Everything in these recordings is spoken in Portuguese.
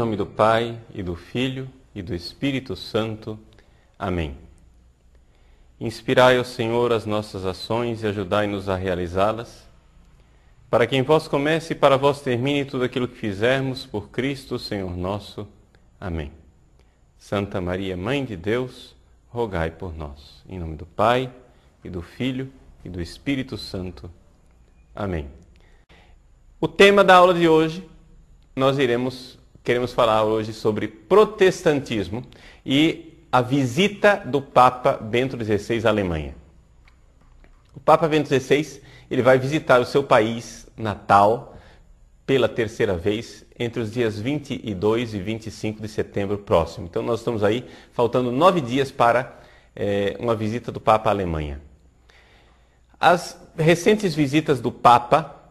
nome do Pai, e do Filho, e do Espírito Santo. Amém. Inspirai, ó Senhor, as nossas ações e ajudai-nos a realizá-las, para que em vós comece e para vós termine tudo aquilo que fizermos, por Cristo, Senhor nosso. Amém. Santa Maria, Mãe de Deus, rogai por nós. Em nome do Pai, e do Filho, e do Espírito Santo. Amém. O tema da aula de hoje, queremos falar hoje sobre protestantismo e a visita do Papa Bento XVI à Alemanha. O Papa Bento XVI, ele vai visitar o seu país natal pela terceira vez entre os dias 22 e 25 de setembro próximo. Então nós estamos aí faltando 9 dias para uma visita do Papa à Alemanha. As recentes visitas do Papa,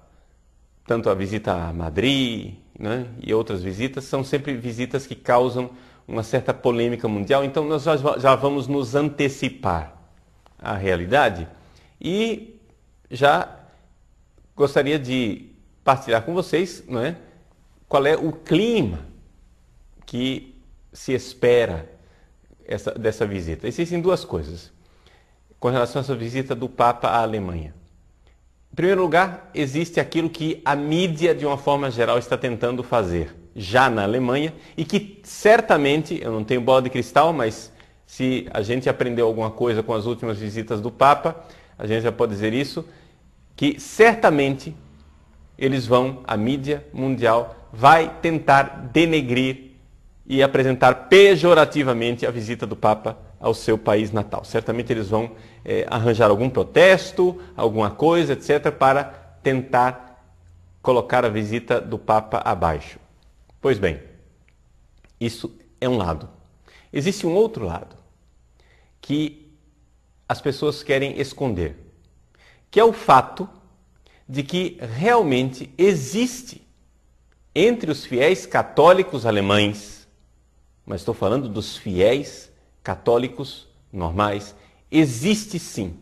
tanto a visita a Madrid, né, e outras visitas, são sempre visitas que causam uma certa polêmica mundial. Então nós já vamos nos antecipar à realidade e já gostaria de partilhar com vocês, né, qual é o clima que se espera dessa visita. Existem duas coisas com relação a essa visita do Papa à Alemanha. Em primeiro lugar, existe aquilo que a mídia, de uma forma geral, está tentando fazer já na Alemanha e que certamente, eu não tenho bola de cristal, mas se a gente aprendeu alguma coisa com as últimas visitas do Papa, a gente já pode dizer isso, que certamente a mídia mundial vai tentar denegrir e apresentar pejorativamente a visita do Papa ao seu país natal. Certamente eles vão arranjar algum protesto, alguma coisa, etc., para tentar colocar a visita do Papa abaixo. Pois bem, isso é um lado. Existe um outro lado que as pessoas querem esconder, que é o fato de que realmente existe entre os fiéis católicos alemães, mas estou falando dos fiéis católicos normais, existe sim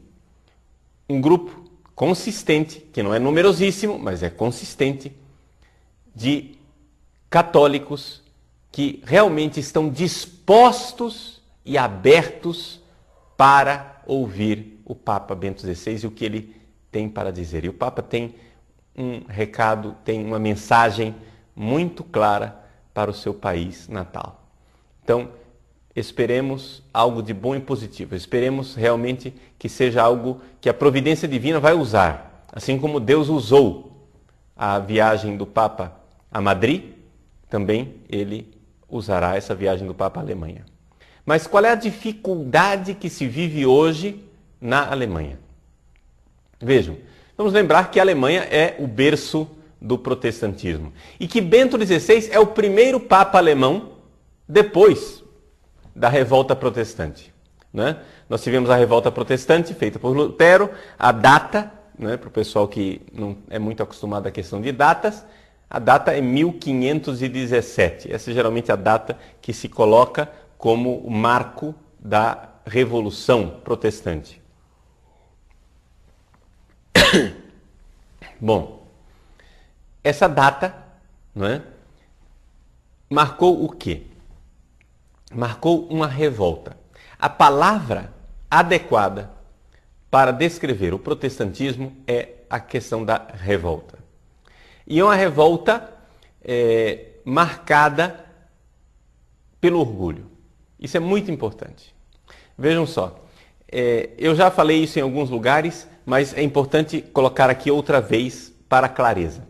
um grupo consistente, que não é numerosíssimo, mas é consistente, de católicos que realmente estão dispostos e abertos para ouvir o Papa Bento XVI e o que ele tem para dizer. E o Papa tem um recado, tem uma mensagem muito clara para o seu país natal. Então, esperemos algo de bom e positivo. Esperemos realmente que seja algo que a providência divina vai usar. Assim como Deus usou a viagem do Papa a Madrid, também ele usará essa viagem do Papa à Alemanha. Mas qual é a dificuldade que se vive hoje na Alemanha? Vejam, vamos lembrar que a Alemanha é o berço do protestantismo e que Bento XVI é o primeiro Papa alemão depois da revolta protestante, né? Nós tivemos a revolta protestante feita por Lutero, a data, né, para o pessoal que não é muito acostumado à questão de datas, a data é 1517. Essa é geralmente a data que se coloca como o marco da Revolução Protestante. Bom, essa data, não é, marcou o quê? Marcou uma revolta. A palavra adequada para descrever o protestantismo é a questão da revolta. E é uma revolta marcada pelo orgulho. Isso é muito importante. Vejam só, eu já falei isso em alguns lugares, mas é importante colocar aqui outra vez para clareza.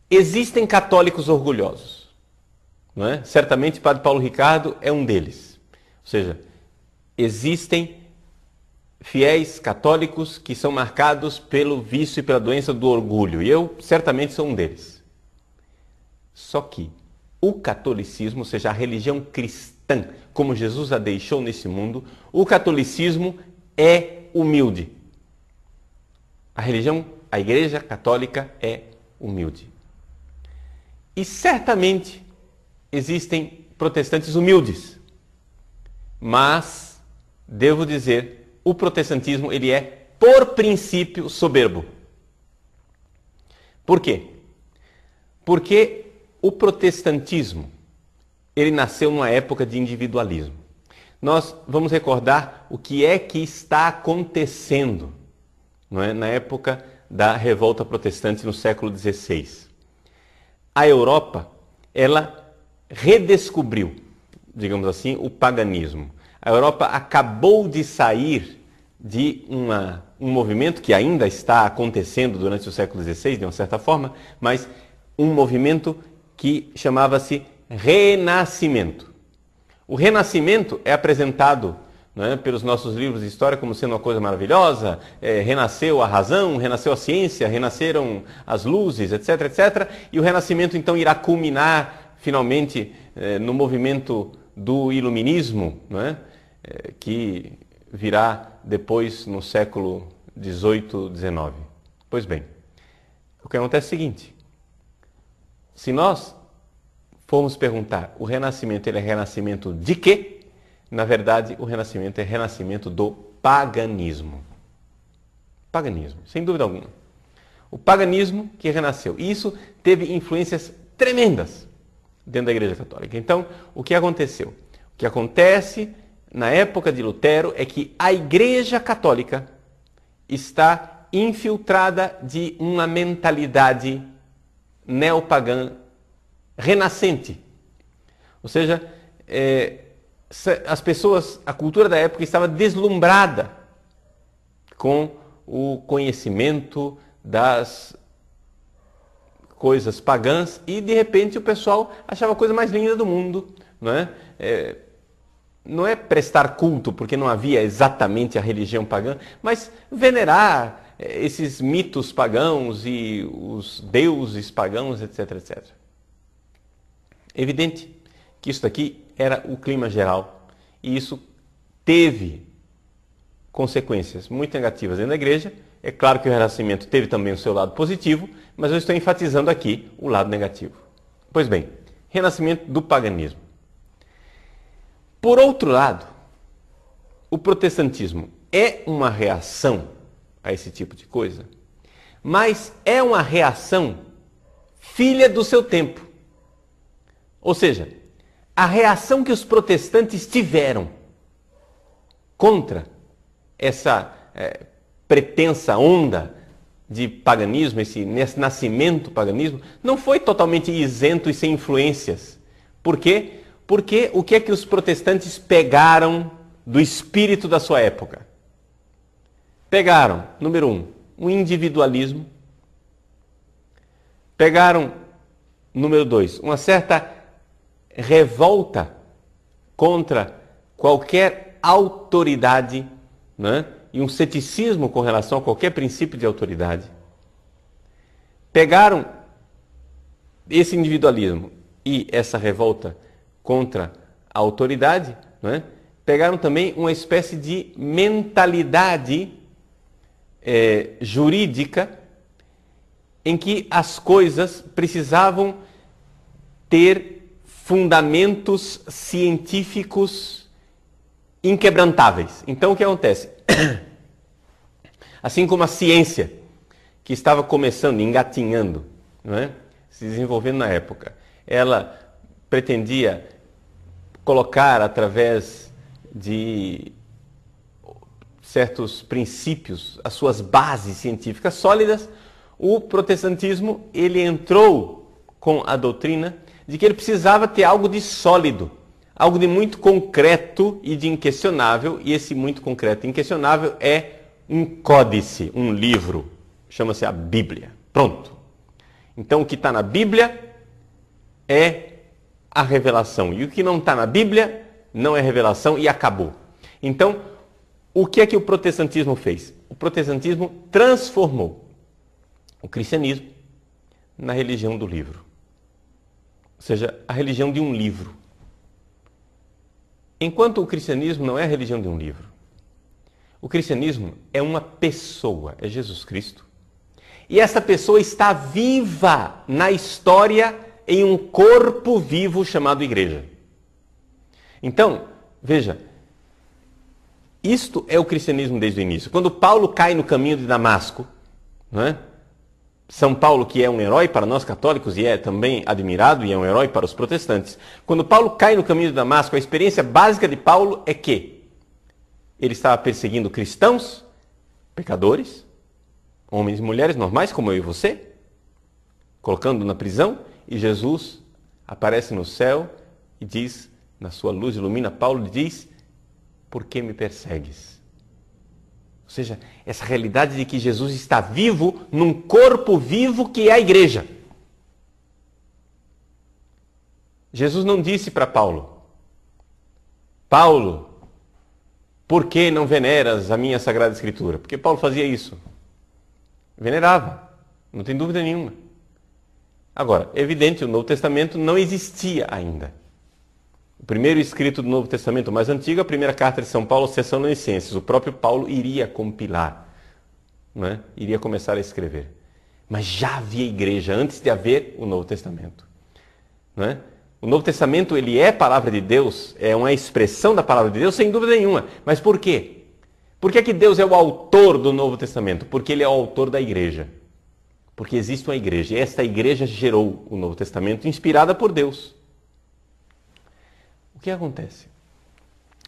Existem católicos orgulhosos. Não é? Certamente Padre Paulo Ricardo é um deles. Ou seja, existem fiéis católicos que são marcados pelo vício e pela doença do orgulho. E eu certamente sou um deles. Só que o catolicismo, ou seja, a religião cristã, como Jesus a deixou nesse mundo, o catolicismo é humilde. A Igreja Católica é humilde. E certamente existem protestantes humildes, mas, devo dizer, o protestantismo ele é, por princípio, soberbo. Por quê? Porque o protestantismo ele nasceu numa época de individualismo. Nós vamos recordar o que é que está acontecendo, não é? Na época da revolta protestante no século XVI. A Europa, ela redescobriu, digamos assim, o paganismo. A Europa acabou de sair de um movimento que ainda está acontecendo durante o século XVI, de uma certa forma, mas um movimento que chamava-se Renascimento. O Renascimento é apresentado, não é, pelos nossos livros de história como sendo uma coisa maravilhosa, renasceu a razão, renasceu a ciência, renasceram as luzes, etc, etc. E o Renascimento então irá culminar finalmente no movimento do Iluminismo, não é? Que virá depois no século XVIII, XIX. Pois bem, o que acontece é o seguinte: se nós formos perguntar, o Renascimento ele é renascimento de quê? Na verdade, o Renascimento é renascimento do paganismo. Paganismo, sem dúvida alguma. O paganismo que renasceu. E isso teve influências tremendas dentro da Igreja Católica. Então, o que aconteceu? O que acontece na época de Lutero é que a Igreja Católica está infiltrada de uma mentalidade neopagã renascente. Ou seja, as pessoas, a cultura da época estava deslumbrada com o conhecimento das coisas pagãs e, de repente, o pessoal achava a coisa mais linda do mundo, não é? Não é prestar culto, porque não havia exatamente a religião pagã, mas venerar esses mitos pagãos e os deuses pagãos, etc, etc. É evidente que isso daqui era o clima geral e isso teve consequências muito negativas dentro da igreja. É claro que o Renascimento teve também o seu lado positivo, mas eu estou enfatizando aqui o lado negativo. Pois bem, renascimento do paganismo. Por outro lado, o protestantismo é uma reação a esse tipo de coisa, mas é uma reação filha do seu tempo. Ou seja, a reação que os protestantes tiveram contra essa pretensa onda de paganismo, esse nascimento paganismo, não foi totalmente isento e sem influências. Por quê? Porque o que é que os protestantes pegaram do espírito da sua época? Pegaram, número um individualismo. Pegaram, número 2, uma certa revolta contra qualquer autoridade, né? E um ceticismo com relação a qualquer princípio de autoridade. Pegaram esse individualismo e essa revolta contra a autoridade, né? Pegaram também uma espécie de mentalidade jurídica em que as coisas precisavam ter fundamentos científicos inquebrantáveis. Então, o que acontece? Assim como a ciência, que estava começando, engatinhando, não é? Se desenvolvendo na época, ela pretendia colocar através de certos princípios as suas bases científicas sólidas. O protestantismo, ele entrou com a doutrina de que ele precisava ter algo de sólido, algo de muito concreto e de inquestionável, e esse muito concreto e inquestionável é um códice, um livro, chama-se a Bíblia. Pronto. Então, o que está na Bíblia é a revelação, e o que não está na Bíblia não é revelação e acabou. Então, o que é que o protestantismo fez? O protestantismo transformou o cristianismo na religião do livro. Ou seja, a religião de um livro. Enquanto o cristianismo não é a religião de um livro. O cristianismo é uma pessoa, é Jesus Cristo. E essa pessoa está viva na história em um corpo vivo chamado igreja. Então, veja, isto é o cristianismo desde o início. Quando Paulo cai no caminho de Damasco, não é? São Paulo, que é um herói para nós católicos e é também admirado e é um herói para os protestantes. Quando Paulo cai no caminho de Damasco, a experiência básica de Paulo é que ele estava perseguindo cristãos, pecadores, homens e mulheres normais como eu e você, colocando na prisão, e Jesus aparece no céu e diz, na sua luz ilumina Paulo, e diz: por que me persegues? Ou seja, essa realidade de que Jesus está vivo num corpo vivo que é a igreja. Jesus não disse para Paulo: Paulo, por que não veneras a minha Sagrada Escritura? Porque Paulo fazia isso. Venerava, não tem dúvida nenhuma. Agora, é evidente, o Novo Testamento não existia ainda. O primeiro escrito do Novo Testamento mais antigo, a primeira carta de São Paulo aos Tessalonicenses. O próprio Paulo iria compilar, não é? Iria começar a escrever. Mas já havia igreja antes de haver o Novo Testamento. Não é? O Novo Testamento, ele é palavra de Deus, é uma expressão da palavra de Deus, sem dúvida nenhuma. Mas por quê? Por que Deus é o autor do Novo Testamento? Porque ele é o autor da igreja. Porque existe uma igreja, e esta igreja gerou o Novo Testamento, inspirada por Deus. O que acontece?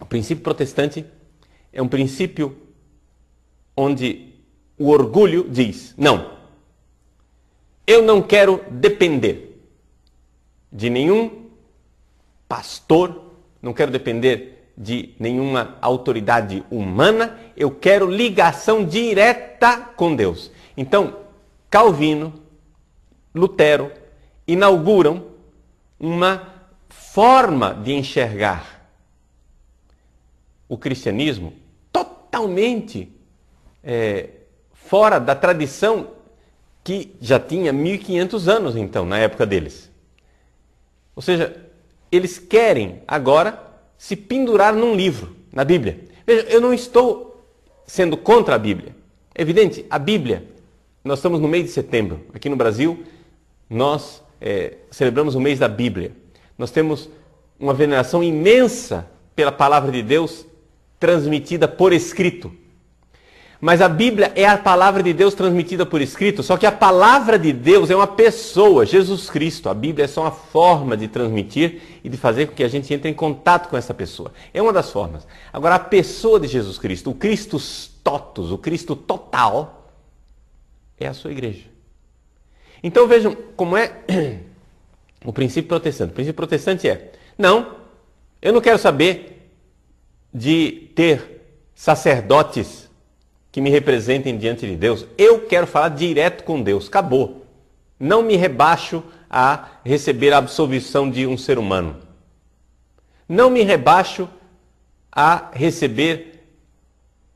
O princípio protestante é um princípio onde o orgulho diz: não, eu não quero depender de nenhum pastor, não quero depender de nenhuma autoridade humana, eu quero ligação direta com Deus. Então, Calvino, Lutero inauguram uma forma de enxergar o cristianismo totalmente fora da tradição que já tinha 1500 anos, então, na época deles. Ou seja, eles querem agora se pendurar num livro, na Bíblia. Veja, eu não estou sendo contra a Bíblia. É evidente, a Bíblia, nós estamos no mês de setembro. Aqui no Brasil, nós celebramos o mês da Bíblia. Nós temos uma veneração imensa pela palavra de Deus transmitida por escrito. Mas a Bíblia é a palavra de Deus transmitida por escrito, só que a palavra de Deus é uma pessoa, Jesus Cristo. A Bíblia é só uma forma de transmitir e de fazer com que a gente entre em contato com essa pessoa. É uma das formas. Agora, a pessoa de Jesus Cristo, o Christus totus, o Cristo total, é a sua igreja. Então vejam como é o princípio protestante. O princípio protestante é: não, eu não quero saber de ter sacerdotes que me representem diante de Deus. Eu quero falar direto com Deus. Acabou. Não me rebaixo a receber a absolvição de um ser humano. Não me rebaixo a receber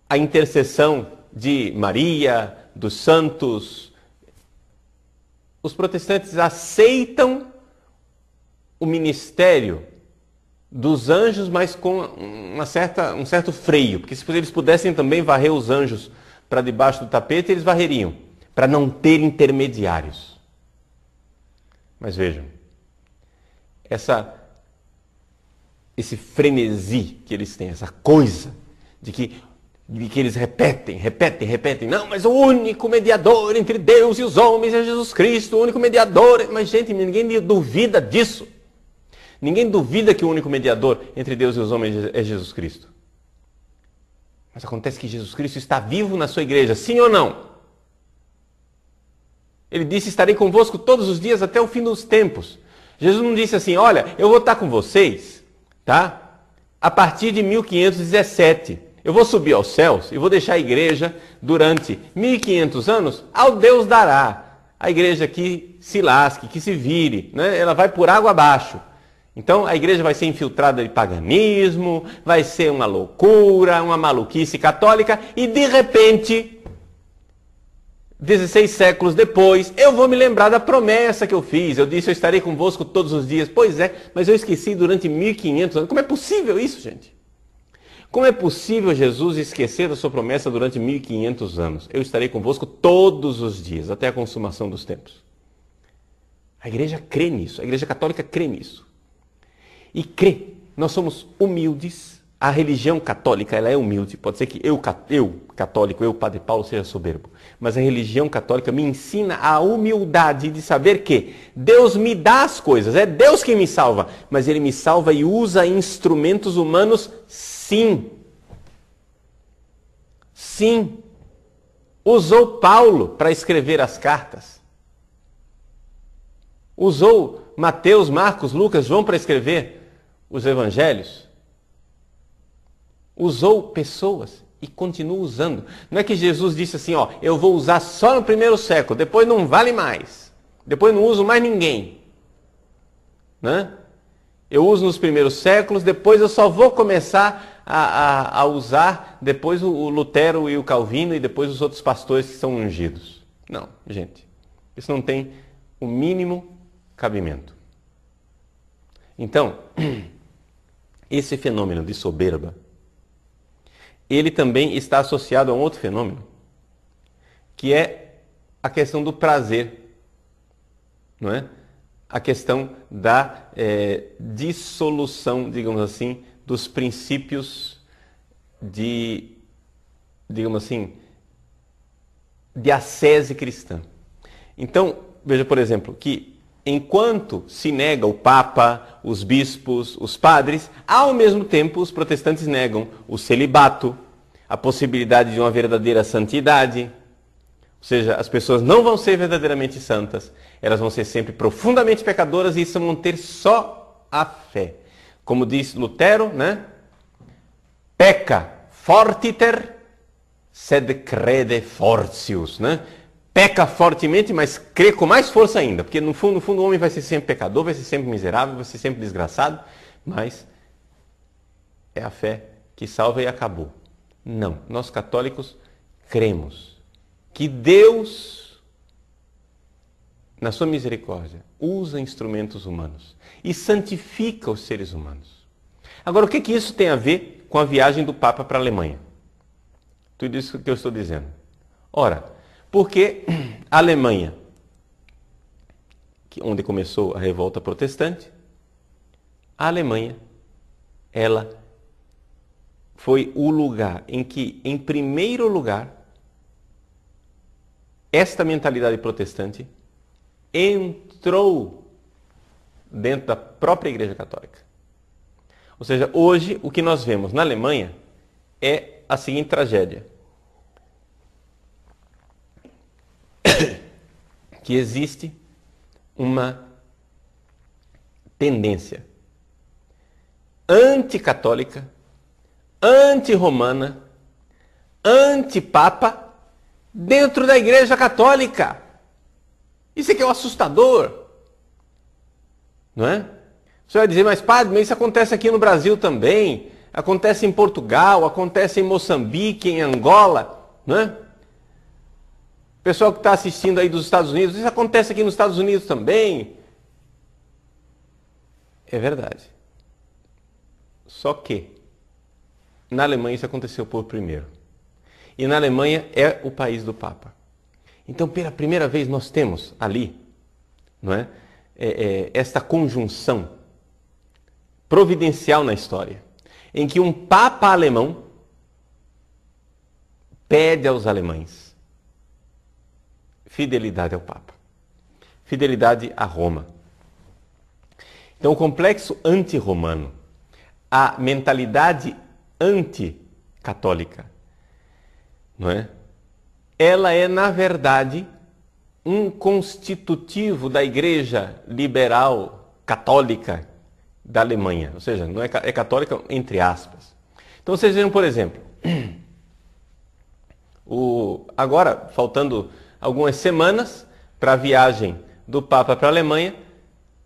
a intercessão de Maria, dos santos. Os protestantes aceitam o ministério dos anjos, mas com um certo freio, porque se eles pudessem também varrer os anjos para debaixo do tapete, eles varreriam, para não ter intermediários. Mas vejam, esse frenesi que eles têm, essa coisa de que eles repetem, não, mas o único mediador entre Deus e os homens é Jesus Cristo, o único mediador. Mas gente, ninguém duvida disso. Ninguém duvida que o único mediador entre Deus e os homens é Jesus Cristo. Mas acontece que Jesus Cristo está vivo na sua igreja, sim ou não? Ele disse: estarei convosco todos os dias até o fim dos tempos. Jesus não disse assim: olha, eu vou estar com vocês, tá? A partir de 1517. Eu vou subir aos céus e vou deixar a igreja durante 1500 anos, ao Deus dará. A igreja que se lasque, que se vire, né? Ela vai por água abaixo. Então a igreja vai ser infiltrada de paganismo, vai ser uma loucura, uma maluquice católica, e de repente, 16 séculos depois, eu vou me lembrar da promessa que eu fiz. Eu disse: eu estarei convosco todos os dias. Pois é, mas eu esqueci durante 1500 anos. Como é possível isso, gente? Como é possível Jesus esquecer da sua promessa durante 1500 anos? Eu estarei convosco todos os dias, até a consumação dos tempos. A igreja crê nisso, a igreja católica crê nisso. E crê, nós somos humildes, A religião católica, ela é humilde. Pode ser que eu, católico, eu, Padre Paulo, seja soberbo. Mas a religião católica me ensina a humildade de saber que Deus me dá as coisas. É Deus quem me salva. Mas Ele me salva e usa instrumentos humanos, sim. Sim. Usou Paulo para escrever as cartas. Usou Mateus, Marcos, Lucas, João para escrever os evangelhos. Usou pessoas e continua usando. Não é que Jesus disse assim, ó, eu vou usar só no primeiro século, depois não vale mais. Depois não uso mais ninguém. Né? Eu uso nos primeiros séculos, depois eu só vou começar a usar depois o Lutero e o Calvino e depois os outros pastores que são ungidos. Não, gente. Isso não tem o mínimo cabimento. Então, esse fenômeno de soberba, ele também está associado a um outro fenômeno, que é a questão do prazer, não é? A questão da dissolução, digamos assim, dos princípios de, digamos assim, de ascese cristã. Então, veja, por exemplo, que enquanto se nega o Papa, os bispos, os padres, ao mesmo tempo os protestantes negam o celibato, a possibilidade de uma verdadeira santidade. Ou seja, as pessoas não vão ser verdadeiramente santas, elas vão ser sempre profundamente pecadoras e isso vão ter só a fé. Como diz Lutero, né? Pecca fortiter, sed crede fortius, né? Peca fortemente, mas crê com mais força ainda. Porque no fundo o homem vai ser sempre pecador, vai ser sempre miserável, vai ser sempre desgraçado. Mas é a fé que salva e acabou. Não, nós católicos cremos que Deus, na sua misericórdia, usa instrumentos humanos e santifica os seres humanos. Agora, o que isso tem a ver com a viagem do Papa para a Alemanha? Tudo isso que eu estou dizendo. Ora, porque a Alemanha, onde começou a revolta protestante, a Alemanha, ela foi o lugar em que, em primeiro lugar, esta mentalidade protestante entrou dentro da própria Igreja Católica. Ou seja, hoje o que nós vemos na Alemanha é a seguinte tragédia. Que existe uma tendência anticatólica, anti-romana, anti-papa dentro da Igreja Católica. Isso é que é o assustador. Não é? Você vai dizer, mas padre, mas isso acontece aqui no Brasil também, acontece em Portugal, acontece em Moçambique, em Angola, não é? Pessoal que está assistindo aí dos Estados Unidos, isso acontece aqui nos Estados Unidos também. É verdade. Só que na Alemanha isso aconteceu por primeiro. E na Alemanha é o país do Papa. Então, pela primeira vez nós temos ali, não é? Esta conjunção providencial na história, em que um Papa alemão pede aos alemães fidelidade ao Papa, fidelidade a Roma. Então, o complexo anti-romano, a mentalidade anti-católica, não é? Ela é, na verdade, um constitutivo da Igreja liberal católica da Alemanha. Ou seja, não é católica entre aspas. Então, vocês vejam, por exemplo, agora, faltando algumas semanas para a viagem do Papa para a Alemanha,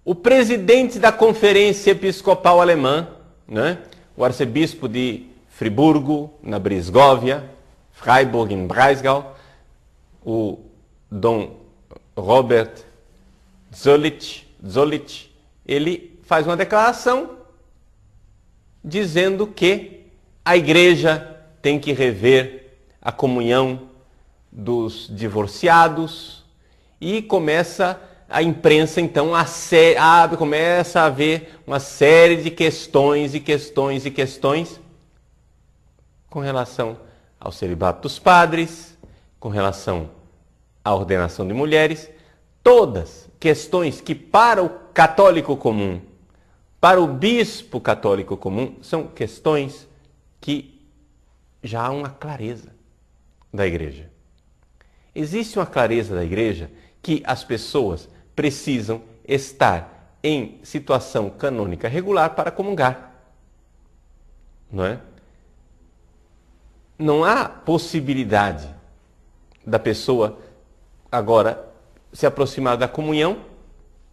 o presidente da Conferência Episcopal Alemã, né, o arcebispo de Friburgo, na Brisgóvia, Freiburg em Breisgau, o Dom Robert Zollitsch, ele faz uma declaração dizendo que a Igreja tem que rever a comunhão dos divorciados e começa a imprensa então começa a haver uma série de questões com relação ao celibato dos padres, com relação à ordenação de mulheres, todas questões que para o católico comum, para o bispo católico comum, são questões que já há uma clareza da Igreja. Existe uma clareza da Igreja que as pessoas precisam estar em situação canônica regular para comungar. Não é? Não há possibilidade da pessoa agora se aproximar da comunhão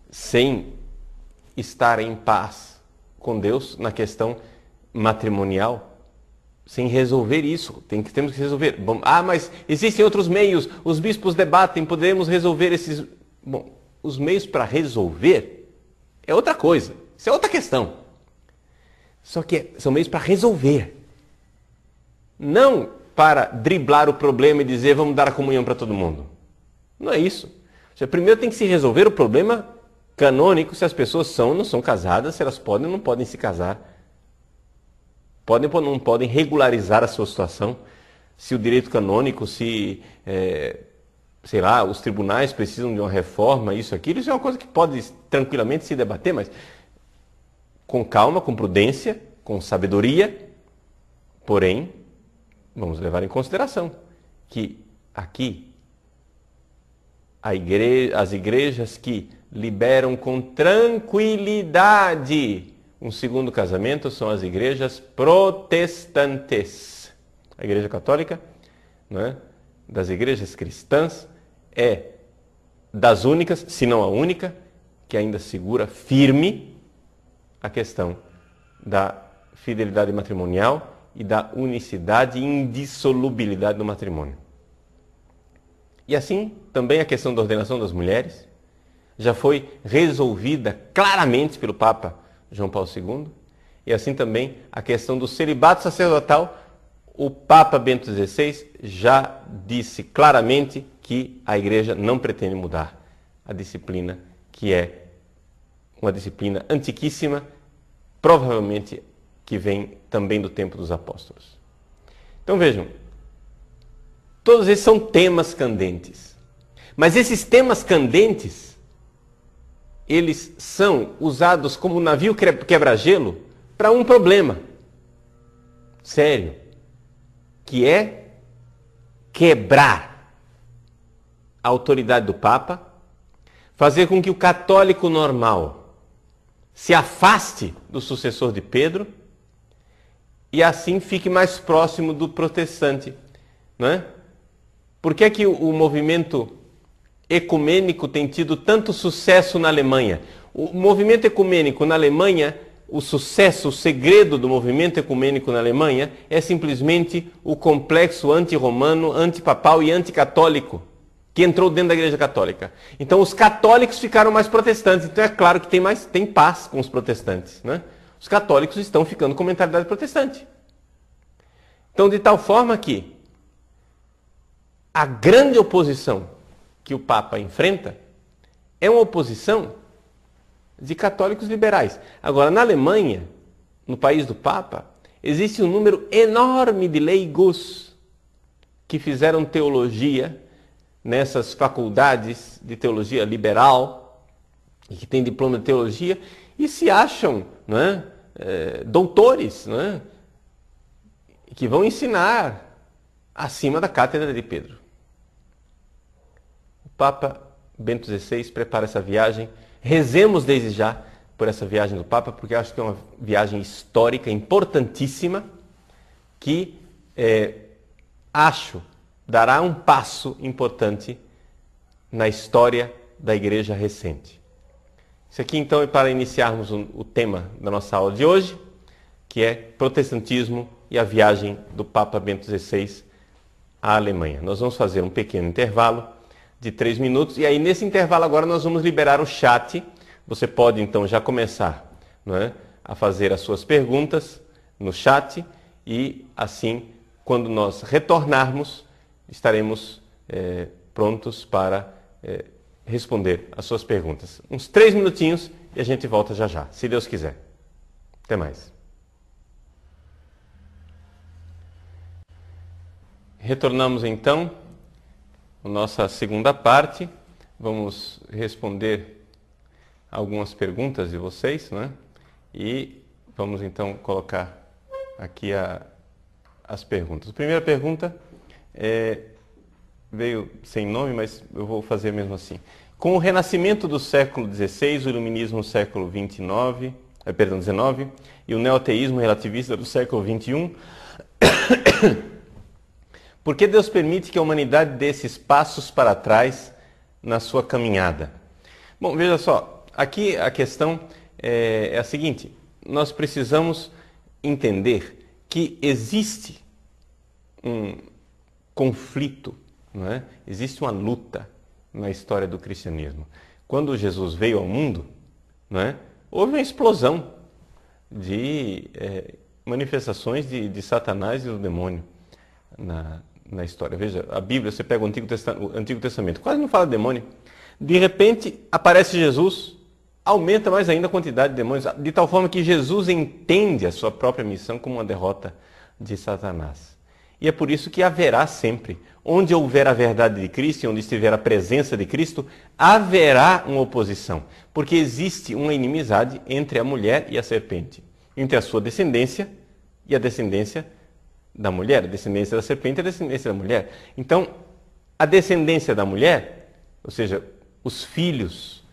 sem estar em paz com Deus na questão matrimonial, sem resolver isso. Temos que resolver. Bom, mas existem outros meios, os bispos debatem, podemos resolver esses... Bom, os meios para resolver é outra coisa, isso é outra questão. Só que são meios para resolver, não para driblar o problema e dizer vamos dar a comunhão para todo mundo. Não é isso. Primeiro tem que se resolver o problema canônico, se as pessoas são ou não são casadas, se elas podem ou não podem se casar. Podem ou não podem regularizar a sua situação, se o direito canônico, sei lá, os tribunais precisam de uma reforma, isso é uma coisa que pode tranquilamente se debater, mas com calma, com prudência, com sabedoria. Porém, vamos levar em consideração que aqui as igrejas que liberam com tranquilidade um segundo casamento são as igrejas protestantes. A Igreja Católica, não é? Das igrejas cristãs, é das únicas, se não a única, que ainda segura firme a questão da fidelidade matrimonial e da unicidade e indissolubilidade do matrimônio. E assim, também a questão da ordenação das mulheres já foi resolvida claramente pelo Papa João Paulo II. E assim também a questão do celibato sacerdotal, o Papa Bento XVI já disse claramente que a Igreja não pretende mudar a disciplina, que é uma disciplina antiquíssima, provavelmente que vem também do tempo dos apóstolos. Então vejam, todos esses são temas candentes. Mas esses temas candentes, eles são usados como navio quebra-gelo para um problema sério, que é quebrar a autoridade do Papa, fazer com que o católico normal se afaste do sucessor de Pedro e assim fique mais próximo do protestante, não é? Por que é que o movimento ecumênico tem tido tanto sucesso na Alemanha? O movimento ecumênico na Alemanha, o sucesso, o segredo do movimento ecumênico na Alemanha é simplesmente o complexo anti-romano, antipapal e anticatólico que entrou dentro da Igreja Católica. Então os católicos ficaram mais protestantes. Então é claro que tem paz com os protestantes, né? Os católicos estão ficando com mentalidade protestante. Então, de tal forma que a grande oposição que o Papa enfrenta é uma oposição de católicos liberais. Agora, na Alemanha, no país do Papa, existe um número enorme de leigos que fizeram teologia nessas faculdades de teologia liberal e que têm diploma de teologia e se acham, não é, doutores, não é, que vão ensinar acima da cátedra de Pedro. O Papa Bento XVI prepara essa viagem. Rezemos desde já por essa viagem do Papa, porque acho que é uma viagem histórica, importantíssima, que acho dará um passo importante na história da Igreja recente. Isso aqui então é para iniciarmos o tema da nossa aula de hoje, que é protestantismo e a viagem do Papa Bento XVI à Alemanha. Nós vamos fazer um pequeno intervalo de 3 minutos e aí nesse intervalo agora nós vamos liberar o chat. Você pode então já começar, não é, a fazer as suas perguntas no chat e assim, quando nós retornarmos, estaremos prontos para responder as suas perguntas. Uns 3 minutinhos e a gente volta já já, se Deus quiser. Até mais. Retornamos então à nossa segunda parte. Vamos responder algumas perguntas de vocês, né? E vamos então colocar aqui as perguntas. A primeira pergunta veio sem nome, mas eu vou fazer mesmo assim. Com o renascimento do século XVI, o iluminismo no século XIX e o neoteísmo relativista do século XXI, por que Deus permite que a humanidade dê esses passos para trás na sua caminhada? Bom, veja só, aqui a questão é a seguinte: nós precisamos entender que existe um conflito, não é? Existe uma luta na história do cristianismo. Quando Jesus veio ao mundo, não é? Houve uma explosão de manifestações de Satanás e do demônio na história. Veja, a Bíblia, você pega o Antigo Testamento, quase não fala de demônio. De repente, aparece Jesus, aumenta mais ainda a quantidade de demônios, de tal forma que Jesus entende a sua própria missão como uma derrota de Satanás. E é por isso que haverá sempre, onde houver a verdade de Cristo e onde estiver a presença de Cristo, haverá uma oposição. Porque existe uma inimizade entre a mulher e a serpente, entre a sua descendência e a descendência da mulher, a descendência da serpente e a descendência da mulher. Então, a descendência da mulher, ou seja, os filhos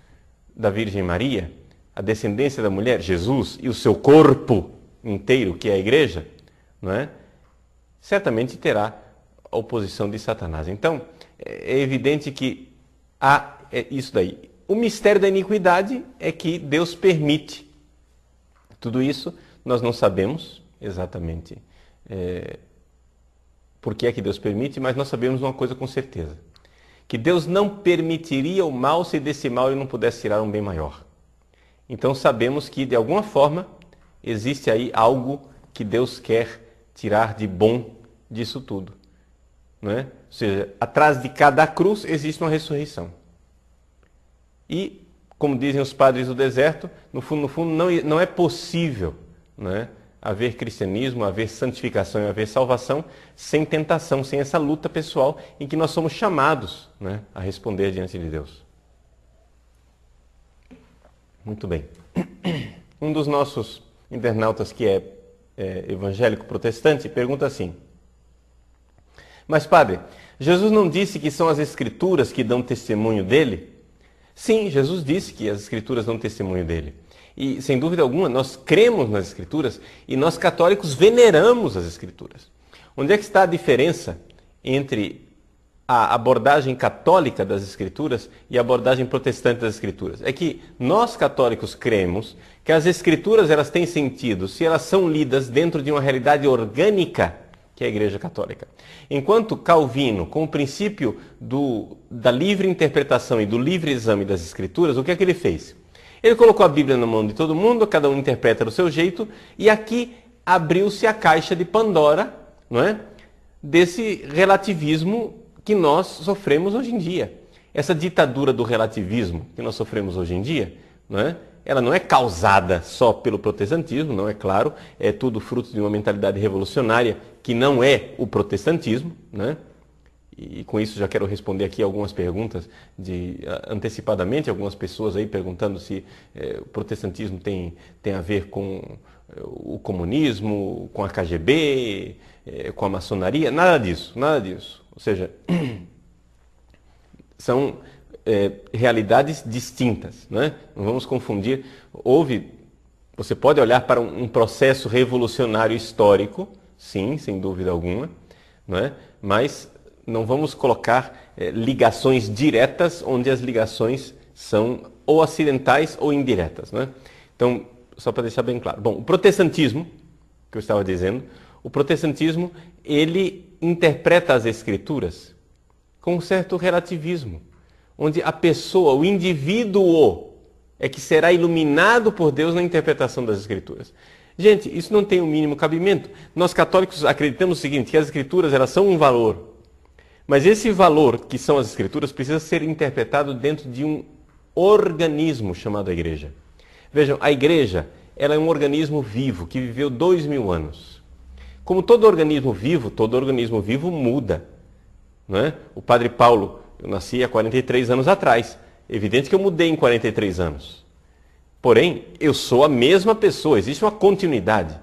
da Virgem Maria, a descendência da mulher, Jesus, e o seu corpo inteiro, que é a igreja, não é? Certamente terá a oposição de Satanás. Então, é evidente que há isso daí. O mistério da iniquidade é que Deus permite tudo isso. Nós não sabemos exatamente por que é que Deus permite, mas nós sabemos uma coisa com certeza: que Deus não permitiria o mal se desse mal ele não pudesse tirar um bem maior. Então sabemos que, de alguma forma, existe aí algo que Deus quer tirar de bom disso tudo, não é? Ou seja, atrás de cada cruz existe uma ressurreição. E, como dizem os padres do deserto, no fundo, não é possível, não é, haver cristianismo, haver santificação e haver salvação sem tentação, sem essa luta pessoal em que nós somos chamados, né, a responder diante de Deus. Muito bem. Um dos nossos internautas que é evangélico protestante pergunta assim: mas padre, Jesus não disse que são as Escrituras que dão testemunho dele? Sim, Jesus disse que as Escrituras dão testemunho dele. E, sem dúvida alguma, nós cremos nas Escrituras e nós católicos veneramos as Escrituras. Onde é que está a diferença entre a abordagem católica das Escrituras e a abordagem protestante das Escrituras? É que nós católicos cremos que as Escrituras elas têm sentido se elas são lidas dentro de uma realidade orgânica, que é a Igreja Católica. Enquanto Calvino, com o princípio da livre interpretação e do livre exame das Escrituras, o que é que ele fez? Ele colocou a Bíblia na mão de todo mundo, cada um interpreta do seu jeito, e aqui abriu-se a caixa de Pandora, não é? Desse relativismo que nós sofremos hoje em dia. Essa ditadura do relativismo que nós sofremos hoje em dia, não é? Ela não é causada só pelo protestantismo, não é claro, é tudo fruto de uma mentalidade revolucionária que não é o protestantismo, né? E com isso já quero responder aqui algumas perguntas antecipadamente, algumas pessoas aí perguntando se o protestantismo tem a ver com o comunismo, com a KGB, com a maçonaria, nada disso, nada disso. Ou seja, são realidades distintas, né? Não vamos confundir. Você pode olhar para um processo revolucionário histórico, sim, sem dúvida alguma, não é? Mas não vamos colocar ligações diretas onde as ligações são ou acidentais ou indiretas, né? Então, só para deixar bem claro. Bom, o protestantismo, que eu estava dizendo, o protestantismo, ele interpreta as Escrituras com um certo relativismo, onde a pessoa, o indivíduo, é que será iluminado por Deus na interpretação das Escrituras. Gente, isso não tem o mínimo cabimento. Nós católicos acreditamos o seguinte, que as Escrituras elas são um valor, mas esse valor que são as Escrituras precisa ser interpretado dentro de um organismo chamado a Igreja. Vejam, a Igreja ela é um organismo vivo que viveu 2000 anos. Como todo organismo vivo muda. Não é? O Padre Paulo, eu nasci há 43 anos atrás. É evidente que eu mudei em 43 anos. Porém, eu sou a mesma pessoa, existe uma continuidade.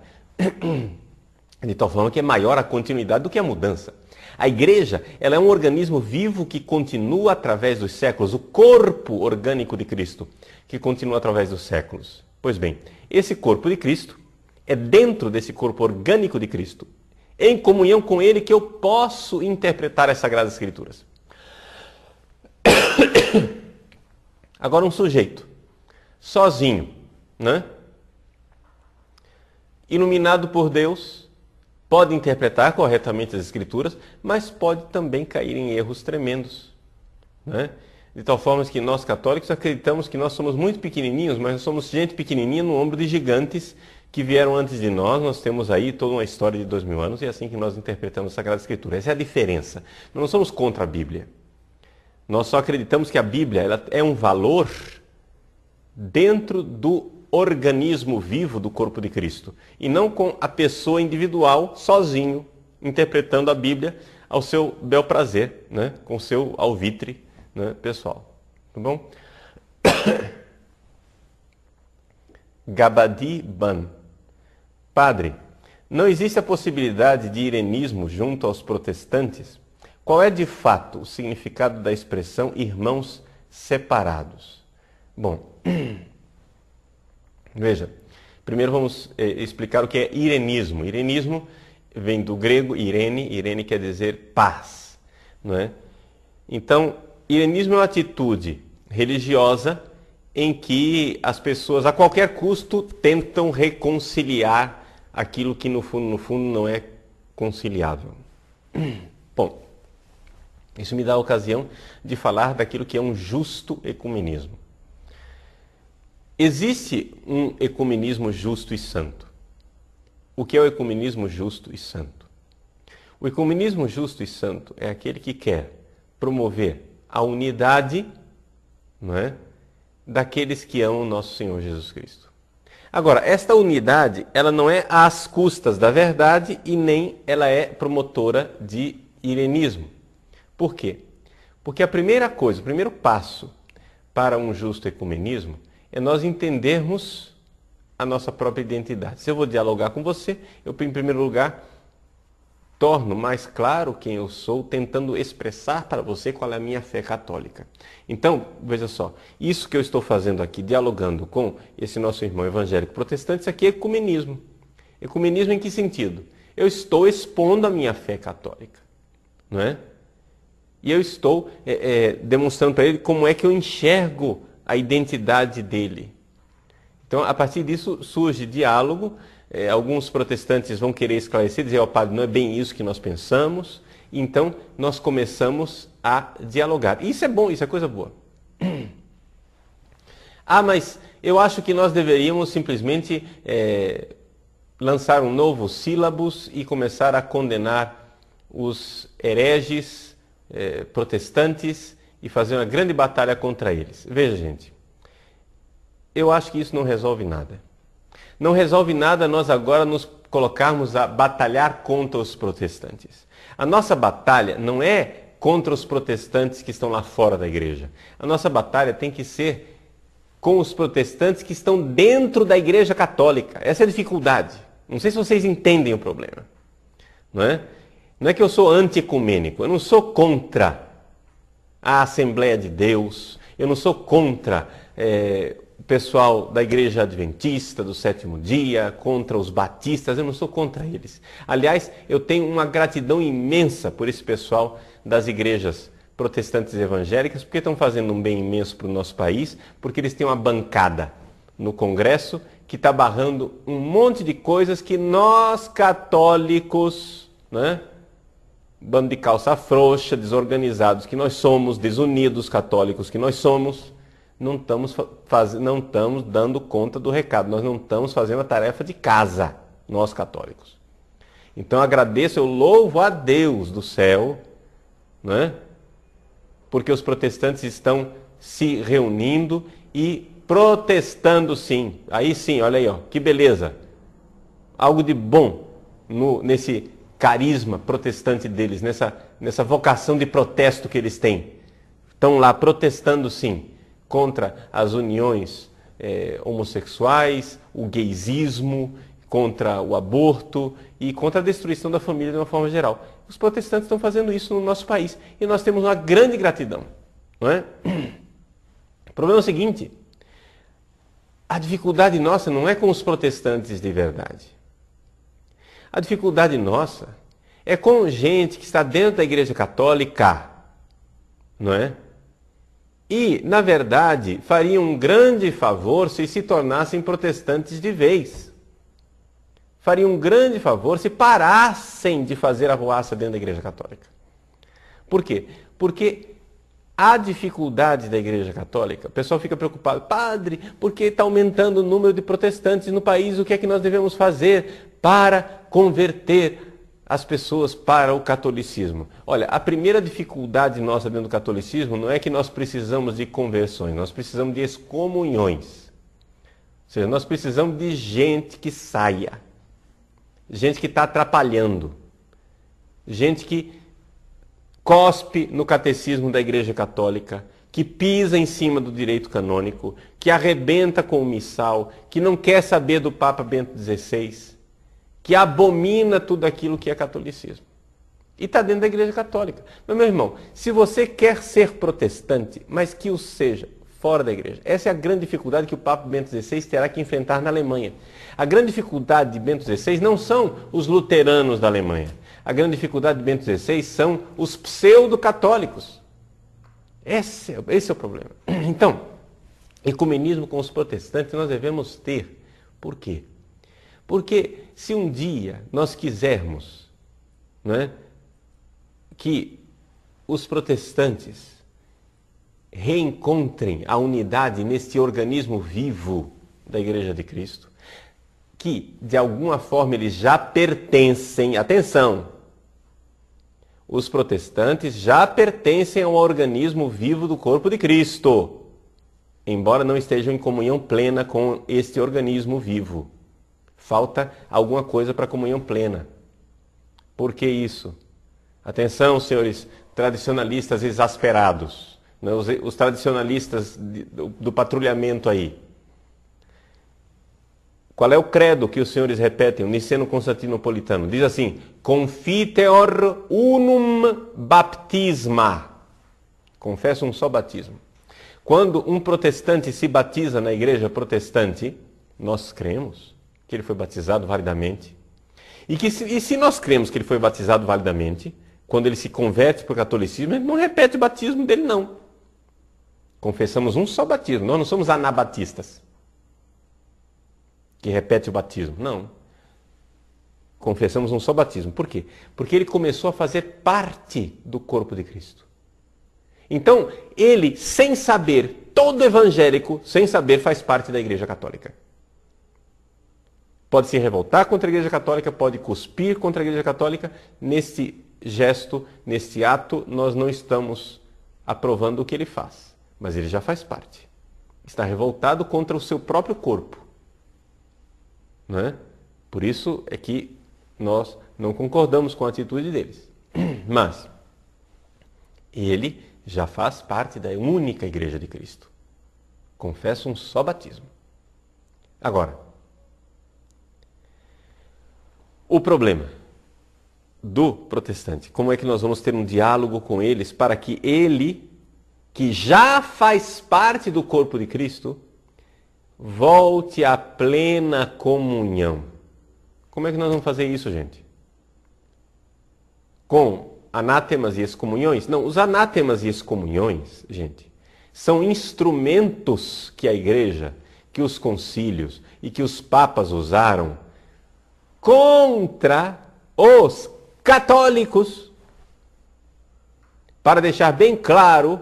De tal forma que é maior a continuidade do que a mudança. A igreja, ela é um organismo vivo que continua através dos séculos, o corpo orgânico de Cristo, que continua através dos séculos. Pois bem, esse corpo de Cristo é dentro desse corpo orgânico de Cristo, em comunhão com Ele, que eu posso interpretar as Sagradas Escrituras. Agora um sujeito, sozinho, né? Iluminado por Deus, pode interpretar corretamente as Escrituras, mas pode também cair em erros tremendos, né? De tal forma que nós católicos acreditamos que nós somos muito pequenininhos, mas nós somos gente pequenininha no ombro de gigantes que vieram antes de nós. Nós temos aí toda uma história de 2000 anos e é assim que nós interpretamos a Sagrada Escritura. Essa é a diferença. Nós não somos contra a Bíblia. Nós só acreditamos que a Bíblia ela é um valor dentro do organismo vivo do corpo de Cristo e não com a pessoa individual, sozinho, interpretando a Bíblia ao seu bel prazer, né? Com o seu alvitre, né? Pessoal. Tá bom? Gabadi Ban. Padre, não existe a possibilidade de irenismo junto aos protestantes? Qual é de fato o significado da expressão irmãos separados? Bom, veja, primeiro vamos explicar o que é irenismo. Irenismo vem do grego irene, irene quer dizer paz, não é? Então, irenismo é uma atitude religiosa em que as pessoas, a qualquer custo, tentam reconciliar aquilo que no fundo não é conciliável. Bom, isso me dá a ocasião de falar daquilo que é um justo ecumenismo. Existe um ecumenismo justo e santo. O que é o ecumenismo justo e santo? O ecumenismo justo e santo é aquele que quer promover a unidade, não é, daqueles que amam nosso Senhor Jesus Cristo. Agora, esta unidade, ela não é às custas da verdade e nem ela é promotora de irenismo. Por quê? Porque a primeira coisa, o primeiro passo para um justo ecumenismo é nós entendermos a nossa própria identidade. Se eu vou dialogar com você, eu, em primeiro lugar, torno mais claro quem eu sou, tentando expressar para você qual é a minha fé católica. Então, veja só, isso que eu estou fazendo aqui, dialogando com esse nosso irmão evangélico protestante, isso aqui é ecumenismo. Ecumenismo em que sentido? Eu estou expondo a minha fé católica, não é? E eu estou demonstrando para ele como é que eu enxergo a identidade dele. Então, a partir disso, surge diálogo. Alguns protestantes vão querer esclarecer, dizer, padre, não é bem isso que nós pensamos. Então, nós começamos a dialogar. Isso é bom, isso é coisa boa. Mas eu acho que nós deveríamos simplesmente lançar um novo sílabus e começar a condenar os hereges protestantes e fazer uma grande batalha contra eles. Veja, gente, eu acho que isso não resolve nada. Não resolve nada nós agora nos colocarmos a batalhar contra os protestantes. A nossa batalha não é contra os protestantes que estão lá fora da igreja. A nossa batalha tem que ser com os protestantes que estão dentro da igreja católica. Essa é a dificuldade. Não sei se vocês entendem o problema. Não é? Não é que eu sou anti-ecumênico, eu não sou contra a Assembleia de Deus, eu não sou contra o pessoal da Igreja Adventista, do Sétimo Dia, contra os batistas, eu não sou contra eles. Aliás, eu tenho uma gratidão imensa por esse pessoal das igrejas protestantes evangélicas, porque estão fazendo um bem imenso para o nosso país, porque eles têm uma bancada no Congresso que está barrando um monte de coisas que nós católicos, né, bando de calça frouxa, desorganizados que nós somos, desunidos católicos que nós somos, não estamos dando conta do recado, nós não estamos fazendo a tarefa de casa, nós católicos. Então agradeço, eu louvo a Deus do céu, né, porque os protestantes estão se reunindo e protestando sim. Aí sim, olha aí, ó, que beleza. Algo de bom nesse carisma protestante deles, nessa vocação de protesto que eles têm. Estão lá protestando, sim, contra as uniões homossexuais, o gaysismo, contra o aborto e contra a destruição da família de uma forma geral. Os protestantes estão fazendo isso no nosso país e nós temos uma grande gratidão, não é? O problema é o seguinte: a dificuldade nossa não é com os protestantes de verdade. A dificuldade nossa é com gente que está dentro da Igreja Católica, não é? E, na verdade, faria um grande favor se tornassem protestantes de vez. Faria um grande favor se parassem de fazer arruaça dentro da Igreja Católica. Por quê? Porque a dificuldade da Igreja Católica, o pessoal fica preocupado, padre, porque está aumentando o número de protestantes no país, o que é que nós devemos fazer para converter as pessoas para o catolicismo? Olha, a primeira dificuldade nossa dentro do catolicismo não é que nós precisamos de conversões, nós precisamos de excomunhões. Ou seja, nós precisamos de gente que saia, gente que está atrapalhando, gente que cospe no catecismo da Igreja Católica, que pisa em cima do direito canônico, que arrebenta com o missal, que não quer saber do Papa Bento XVI, que abomina tudo aquilo que é catolicismo. E está dentro da Igreja Católica. Mas, meu irmão, se você quer ser protestante, mas que o seja fora da igreja, essa é a grande dificuldade que o Papa Bento XVI terá que enfrentar na Alemanha. A grande dificuldade de Bento XVI não são os luteranos da Alemanha. A grande dificuldade de Bento XVI são os pseudo-católicos. Esse é o problema. Então, ecumenismo com os protestantes nós devemos ter. Por quê? Porque se um dia nós quisermos, não é, que os protestantes reencontrem a unidade neste organismo vivo da Igreja de Cristo, que de alguma forma eles já pertencem, atenção, os protestantes já pertencem ao organismo vivo do corpo de Cristo, embora não estejam em comunhão plena com este organismo vivo. Falta alguma coisa para a comunhão plena. Por que isso? Atenção, senhores tradicionalistas exasperados, né? Os tradicionalistas do patrulhamento aí. Qual é o credo que os senhores repetem? O niceno-constantinopolitano diz assim: confiteor unum baptisma. Confessa um só batismo. Quando um protestante se batiza na igreja protestante, nós cremos que ele foi batizado validamente. E se nós cremos que ele foi batizado validamente, quando ele se converte para o catolicismo, ele não repete o batismo dele, não. Confessamos um só batismo. Nós não somos anabatistas, que repete o batismo. Não. Confessamos um só batismo. Por quê? Porque ele começou a fazer parte do corpo de Cristo. Então, ele, sem saber, todo evangélico, sem saber, faz parte da Igreja Católica. Pode se revoltar contra a Igreja Católica, pode cuspir contra a Igreja Católica. Neste gesto, neste ato, nós não estamos aprovando o que ele faz. Mas ele já faz parte. Está revoltado contra o seu próprio corpo. Não é? Por isso é que nós não concordamos com a atitude deles. Mas ele já faz parte da única Igreja de Cristo. Confessa um só batismo. Agora, o problema do protestante, como é que nós vamos ter um diálogo com eles para que ele, que já faz parte do corpo de Cristo, volte à plena comunhão? Como é que nós vamos fazer isso, gente? Com anátemas e excomunhões? Não, os anátemas e excomunhões, gente, são instrumentos que a igreja, que os concílios e que os papas usaram contra os católicos, para deixar bem claro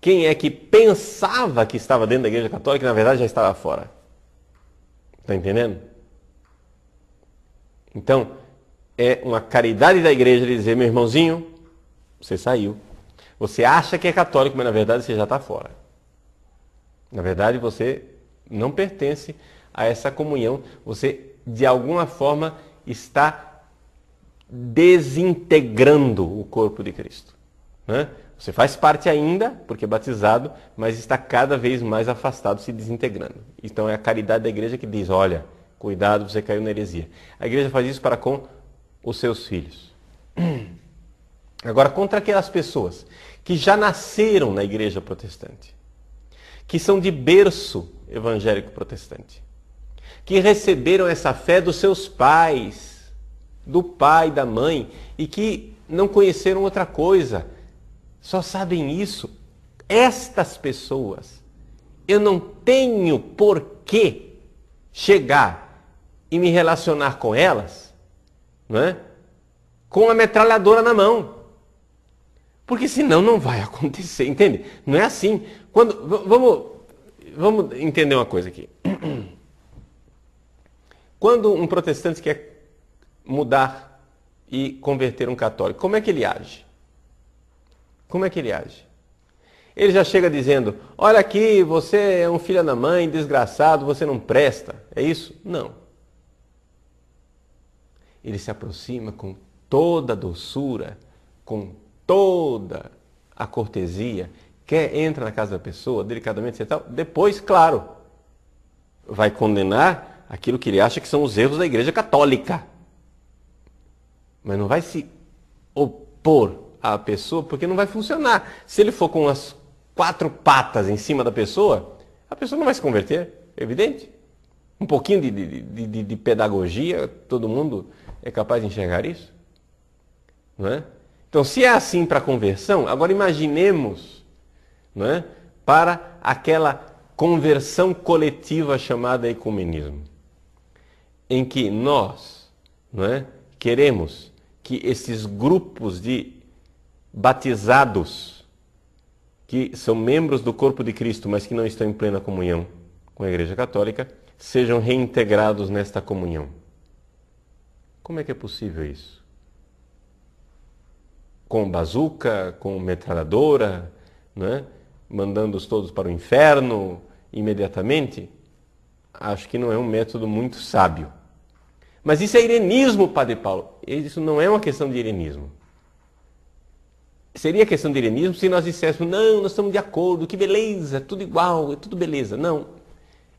quem é que pensava que estava dentro da Igreja Católica e na verdade já estava fora. Está entendendo? Então, é uma caridade da igreja de dizer: meu irmãozinho, você saiu. Você acha que é católico, mas na verdade você já está fora. Na verdade você não pertence a essa comunhão. Você, de alguma forma, está desintegrando o corpo de Cristo. Né? Você faz parte ainda, porque é batizado, mas está cada vez mais afastado, se desintegrando. Então é a caridade da igreja que diz, olha, cuidado, você caiu na heresia. A igreja faz isso para com os seus filhos. Agora, contra aquelas pessoas que já nasceram na igreja protestante, que são de berço evangélico protestante, que receberam essa fé dos seus pais, do pai, da mãe, e que não conheceram outra coisa, só sabem isso. Estas pessoas, eu não tenho por que chegar e me relacionar com elas, não é? Com a metralhadora na mão. Porque senão não vai acontecer, entende? Não é assim. Vamos entender uma coisa aqui. Quando um protestante quer mudar e converter um católico, como é que ele age? Como é que ele age? Ele já chega dizendo, olha aqui, você é um filho da mãe, desgraçado, você não presta. É isso? Não. Ele se aproxima com toda a doçura, com toda a cortesia, entra na casa da pessoa, delicadamente e tal, depois, claro, vai condenar aquilo que ele acha que são os erros da Igreja Católica. Mas não vai se opor à pessoa, porque não vai funcionar. Se ele for com as 4 patas em cima da pessoa, a pessoa não vai se converter, é evidente. Um pouquinho de pedagogia, todo mundo é capaz de enxergar isso. Não é? Então, se é assim para a conversão, agora imaginemos, não é, para aquela conversão coletiva chamada ecumenismo, em que nós, não é, queremos que esses grupos de batizados, que são membros do corpo de Cristo, mas que não estão em plena comunhão com a Igreja Católica, sejam reintegrados nesta comunhão. Como é que é possível isso? Com bazuca, com metralhadora, né? Mandando-os todos para o inferno imediatamente? Acho que não é um método muito sábio. Mas isso é irenismo, Padre Paulo. Isso não é uma questão de irenismo. Seria questão de irenismo se nós disséssemos, não, nós estamos de acordo, que beleza, tudo igual, é tudo beleza. Não.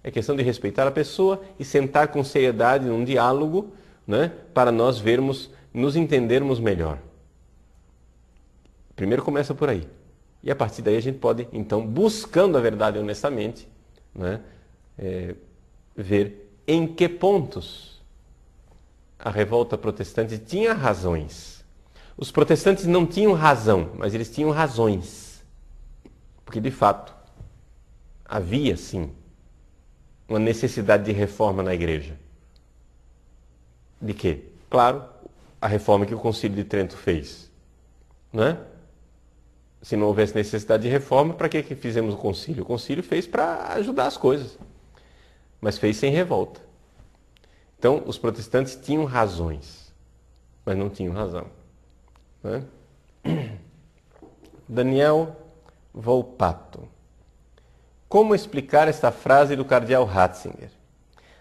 É questão de respeitar a pessoa e sentar com seriedade num diálogo, né? Para nós vermos, nos entendermos melhor. Primeiro começa por aí. E a partir daí a gente pode, então, buscando a verdade honestamente, né, ver em que pontos a revolta protestante tinha razões. Os protestantes não tinham razão, mas eles tinham razões. Porque, de fato, havia, sim, uma necessidade de reforma na igreja. De quê? Claro, a reforma que o Concílio de Trento fez. Não é? Se não houvesse necessidade de reforma, para que fizemos o concílio? O concílio fez para ajudar as coisas, mas fez sem revolta. Então, os protestantes tinham razões, mas não tinham razão. Né? Daniel Volpato. Como explicar esta frase do cardeal Ratzinger?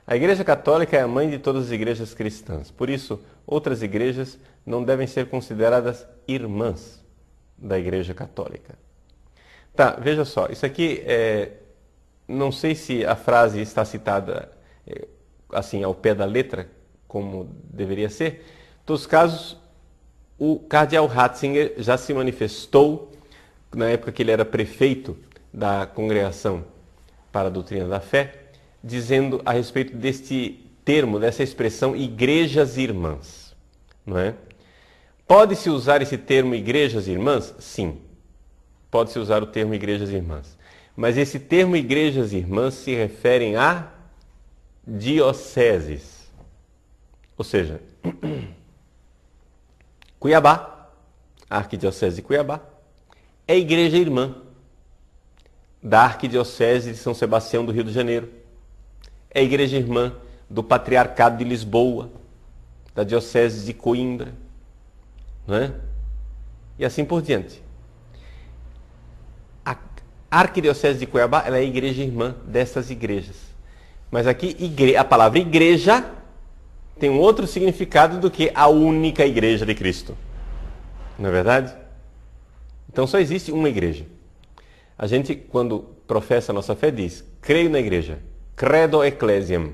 A Igreja Católica é a mãe de todas as igrejas cristãs. Por isso, outras igrejas não devem ser consideradas irmãs da Igreja Católica. Tá, veja só, isso aqui não sei se a frase está citada assim ao pé da letra, como deveria ser. Em todos os casos, o cardeal Ratzinger já se manifestou na época que ele era prefeito da Congregação para a Doutrina da Fé, dizendo a respeito deste termo, dessa expressão igrejas irmãs, não é? Pode-se usar esse termo igrejas irmãs? Sim, pode-se usar o termo igrejas irmãs. Mas esse termo igrejas irmãs se refere a dioceses. Ou seja, Cuiabá, a Arquidiocese de Cuiabá, é igreja irmã da Arquidiocese de São Sebastião do Rio de Janeiro. É igreja irmã do Patriarcado de Lisboa, da Diocese de Coimbra, não é? E assim por diante. A Arquidiocese de Cuiabá, ela é a igreja irmã dessas igrejas. Mas aqui a palavra igreja tem um outro significado do que a única igreja de Cristo. Não é verdade? Então só existe uma igreja. A gente, quando professa a nossa fé, diz: creio na igreja, credo ecclesiam,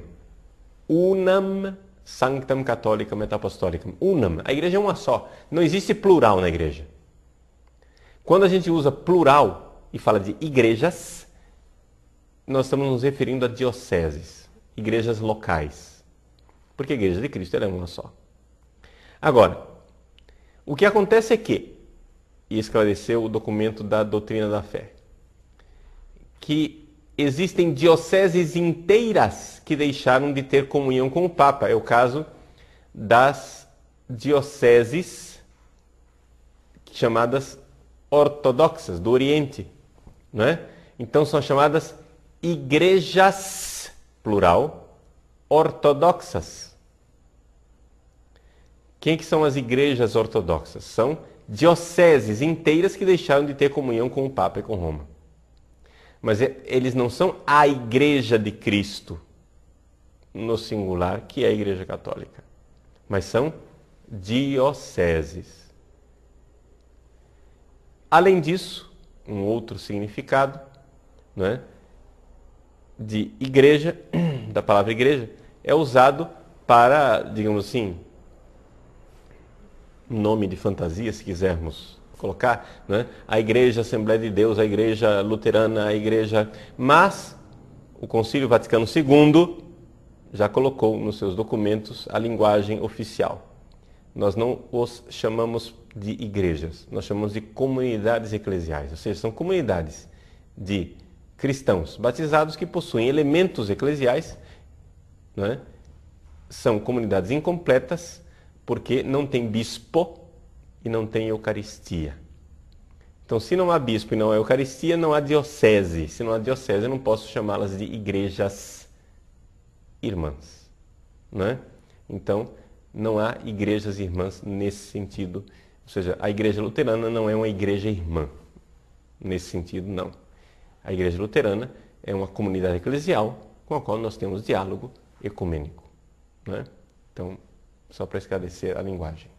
unam sanctam catholicam et apostolicam. Unam, a igreja é uma só. Não existe plural na igreja. Quando a gente usa plural e fala de igrejas, nós estamos nos referindo a dioceses, igrejas locais. Porque a igreja de Cristo ela é uma só. Agora, o que acontece é que, e esclareceu o documento da doutrina da fé, que existem dioceses inteiras que deixaram de ter comunhão com o Papa. É o caso das dioceses chamadas ortodoxas, do Oriente. Não é? Então são chamadas igrejas, plural, ortodoxas. Quem que são as igrejas ortodoxas? São dioceses inteiras que deixaram de ter comunhão com o Papa e com Roma. Mas eles não são a Igreja de Cristo, no singular, que é a Igreja Católica. Mas são dioceses. Além disso, um outro significado, não é, de igreja, da palavra igreja, é usado para, digamos assim, nome de fantasia, se quisermos colocar, né? A Igreja Assembleia de Deus, a Igreja Luterana, a Igreja... Mas o Concílio Vaticano II já colocou nos seus documentos a linguagem oficial. Nós não os chamamos de igrejas, nós chamamos de comunidades eclesiais, ou seja, são comunidades de cristãos batizados que possuem elementos eclesiais, né? São comunidades incompletas porque não tem bispo e não tem Eucaristia. Então, se não há bispo e não há Eucaristia, não há diocese. Se não há diocese, eu não posso chamá-las de igrejas irmãs. Não é? Então, não há igrejas irmãs nesse sentido. Ou seja, a igreja luterana não é uma igreja irmã. Nesse sentido, não. A igreja luterana é uma comunidade eclesial com a qual nós temos diálogo ecumênico. Não é? Então, só para esclarecer a linguagem.